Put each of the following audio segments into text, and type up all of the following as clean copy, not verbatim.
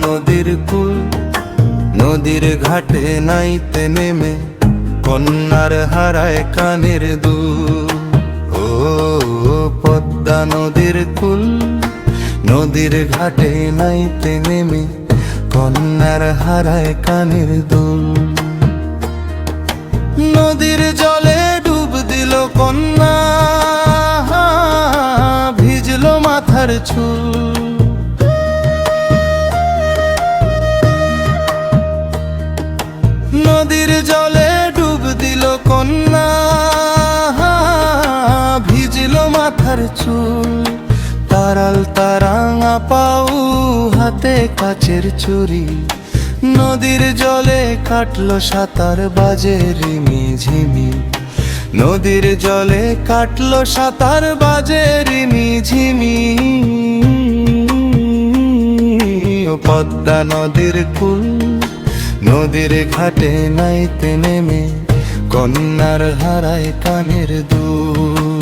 নদীর কুল, নদীর ঘাটে নাইতে নেমে কন্যার হারায় কানের দুল। ও পদ্মা নদীর কুল, নদীর ঘাটে নাইতে নেমে কন্যার হারায় কানের দুল। নদীর জলে ডুব দিল কন্যা, ভিজলো মাথার চুল। নদীর জলে ডুব দিল কন্যা, ভিজলো মাথার চুল। তারাল তারাঙা পাউ, হাতে কাচের চুরি। নদীর জলে কাটলো সাঁতার, বাজে রিমি ঝিমি। নদীর জলে কাটলো সাঁতার, বাজে রিমি ঝিমি। পদ্মা নদীর কুল, নদীর ঘাটে নাইতে নেমে কন্যার হারায় কানের দুল।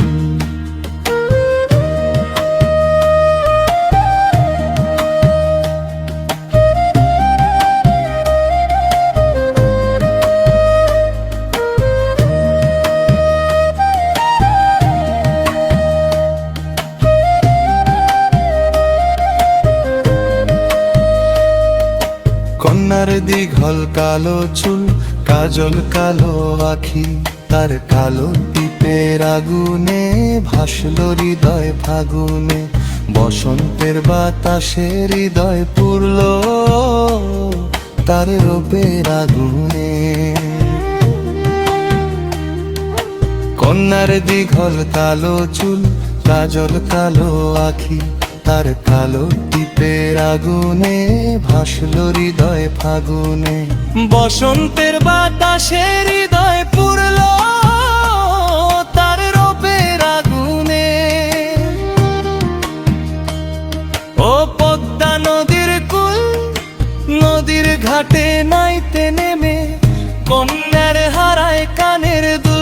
কন্যার দীঘল কালো চুল, কাজল কালো আখি। তার কালো টিপের আগুনে ভাসলো হৃদয় ফাগুনে। বসন্তের বাতাসে হৃদয় পুরলো তার রূপের আগুনে। কন্যার দীঘল কালো চুল, কাজল কালো আখি। তার কালো টিপের আগুনে ভাসলো হৃদয় ফাগুনে। বসন্তের বাতাসে হৃদয় পুরলো তার রূপের আগুনে। ও পদ্মা নদীর কুল, নদীর ঘাটে নাইতে নেমে কন্যার হারায় কানের দুল।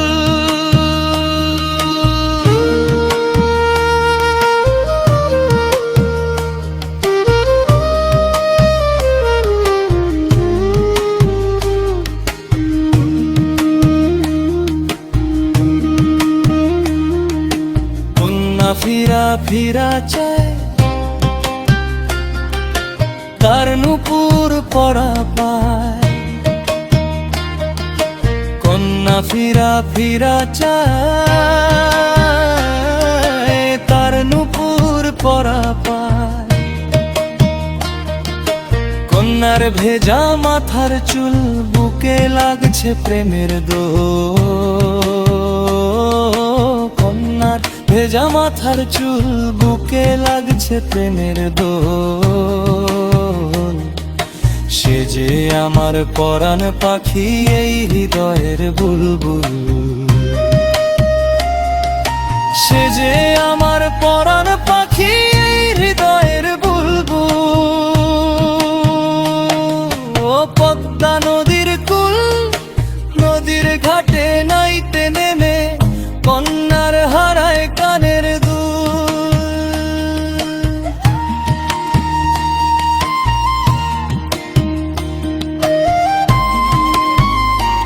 ফিরা ফিরা চায় তার নূপুর পরা পায়। কন্যা ফিরা ফিরা চায় তার নূপুর পরা পায়। কন্যার ভেজা মাথার চুল, বুকে লাগছে প্রেমের দোল। কন্যার ভেজা মাথার চুল, বুকে লাগছে প্রেমের দোল। সে যে আমার পরাণ পাখি, এই হৃদয়ের বুলবুল। সে যে আমার পরাণ পাখি, এই হৃদয়ের বুলবুল। ও পদ্মা নদীর কুল, নদীর ঘাটে নাইতে